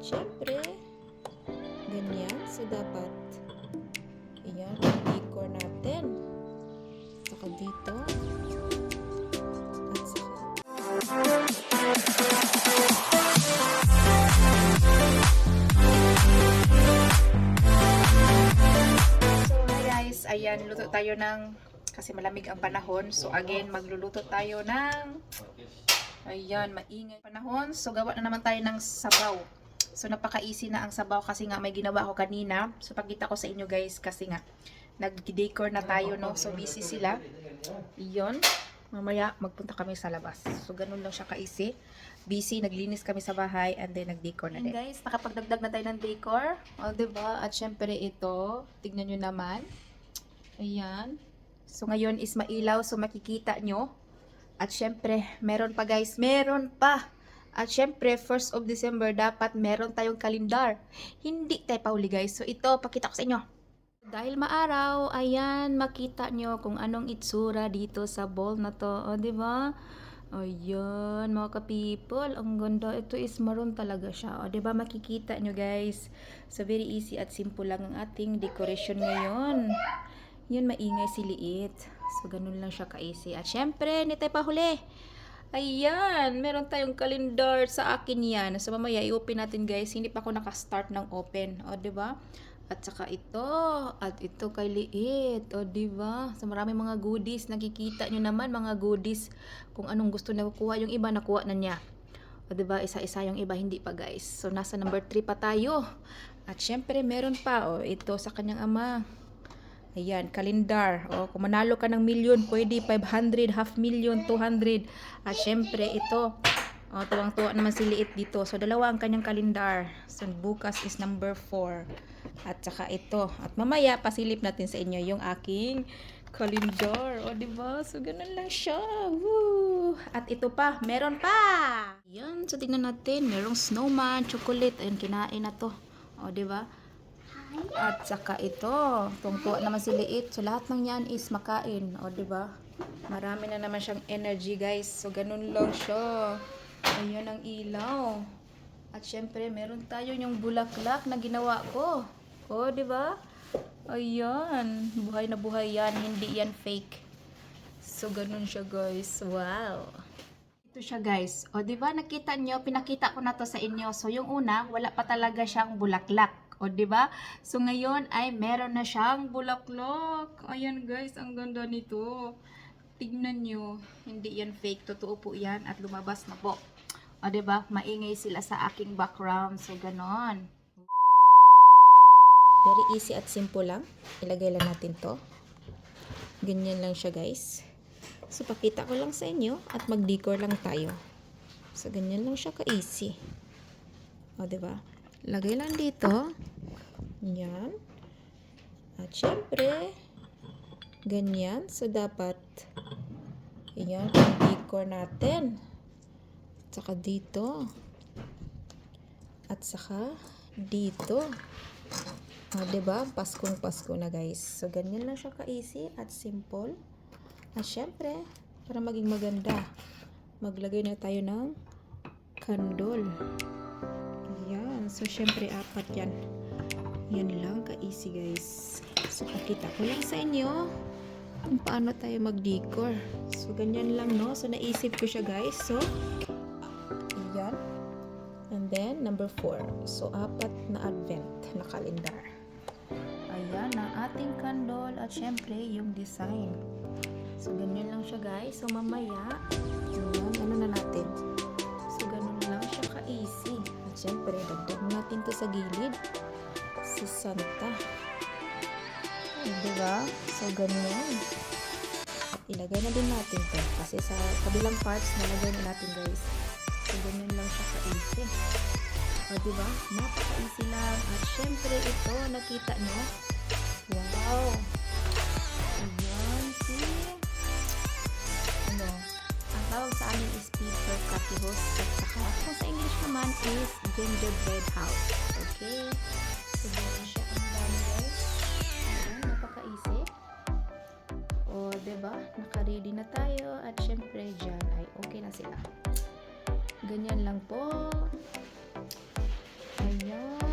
syempre, ganyan. So, dapat, ayan, i-decor natin. Saka dito. At saka. So, hi guys. Ayan, luto tayo ng, kasi malamig ang panahon. So, again, magluluto tayo ng, ayan, maingay panahon. So, gawa na naman tayo ng sabaw. So, napaka-easy na ang sabaw kasi nga may ginawa ako kanina. So, pagkita ko sa inyo guys kasi nga nag-decor na tayo, no? So, busy sila. Iyon. Mamaya, magpunta kami sa labas. So, ganun lang siya ka-easy. Busy, naglinis kami sa bahay and then nag-decor na din. Guys, nakapagdagdag na tayo ng decor. O, diba? At syempre ito, tignan nyo naman. Ayan. So, ngayon is mailaw. So, makikita nyo. At syempre, meron pa guys. Meron pa! At syempre, 1st of December, dapat meron tayong kalendar. Hindi tayo pauli guys. So ito, pakita ko sa inyo. Dahil maaraw, ayan, makita nyo kung anong itsura dito sa bowl na to. O, diba? Ayan, mga ka-people. Ang ganda. Ito is maroon talaga siya. O, diba? Makikita nyo guys. So, very easy at simple lang ang ating decoration ngayon. Yun, maingay si Liit. So, ganun lang siya ka-easy. At syempre, hindi tayo pahuli. Ayan, meron tayong calendar sa akin yan. So, mamaya i-open natin guys. Hindi pa ako naka-start ng open. O, diba? At saka ito. At ito kay Liit. O, diba? So, maraming mga goodies. Nakikita nyo naman mga goodies. Kung anong gusto na kukuha. Yung iba nakuha na niya. O, diba? Isa-isa yung iba. Hindi pa guys. So, nasa number 3 pa tayo. At syempre, meron pa. O, ito sa kanyang ama. Ayan, kalendar. O, kung manalo ka ng milyon, pwede 500, half million, 200. At syempre, ito. O, tuwang-tuwa naman si Liit dito. So, dalawa ang kanyang kalendar. So, bukas is number 4. At saka ito. At mamaya, pasilip natin sa inyo yung aking kalendar. O, diba? So, ganun lang siya. Woo! At ito pa, meron pa! Ayan, so tingnan natin. Merong snowman, chocolate. Ayan, kinain na to. O, diba? At saka ito, tungtuwa naman si Liit. So, lahat ng yan is makain. O, diba? Marami na naman siyang energy, guys. So, ganun lang siya. Ayan ang ilaw. At syempre, meron tayo yung bulaklak na ginawa ko. O, diba? Ayan. Buhay na buhay yan. Hindi yan fake. So, ganun siya, guys. Wow. Ito siya, guys. O, diba? Nakita nyo? Pinakita ko na to sa inyo. So, yung una, wala pa talaga siyang bulaklak. O, diba? So, ngayon ay meron na siyang bulaklak. Ayan, guys. Ang ganda nito. Tignan nyo. Hindi yan fake. Totoo po yan. At lumabas na po. O, diba? Maingay sila sa aking background. So, ganon. Very easy at simple lang. Ilagay lang natin to. Ganyan lang siya, guys. So, pakita ko lang sa inyo. At mag-decor lang tayo. So, ganyan lang siya ka-easy. O, diba? Lagay lang dito. Yan. At syempre, ganyan. So, dapat, yan, i-decor natin. At saka dito. At saka dito. O, diba? Paskong Pasko na, guys. So, ganyan lang siya ka-easy at simple. At syempre, para maging maganda, maglagay na tayo ng candle. Yan. So, syempre, 4 yan. Yan lang ka-easy, guys. So, pakita ko lang sa inyo kung paano tayo mag-decor. So, ganyan lang, no? So, naisip ko siya, guys. So, yan. And then, number 4. So, 4 na advent na kalendar. Ayan, ang ating candle. At syempre, yung design. So, ganyan lang siya, guys. So, mamaya, ayan, ano na natin? So, ganun lang siya ka-easy. At syempre, dagdag natin to sa gilid. Si Santa. Diba? So, ganyan. Ilagay na din natin to. Kasi sa kabilang parts, nalagay na natin, guys. So, ganyan lang siya ka-easy. O, diba? Napaka-easy lang. At syempre, ito, nakita nyo? Wow! Ayan, see? Ano? Ang tawag sa amin is paper coffee house. At saka, kung sa English naman is gingerbread house. Okay? So, ganyan siya ang dami, guys. Ayan, napaka-easy. O, diba? Naka-ready na tayo. At syempre, dyan ay okay na sila. Ganyan lang po. Ayan.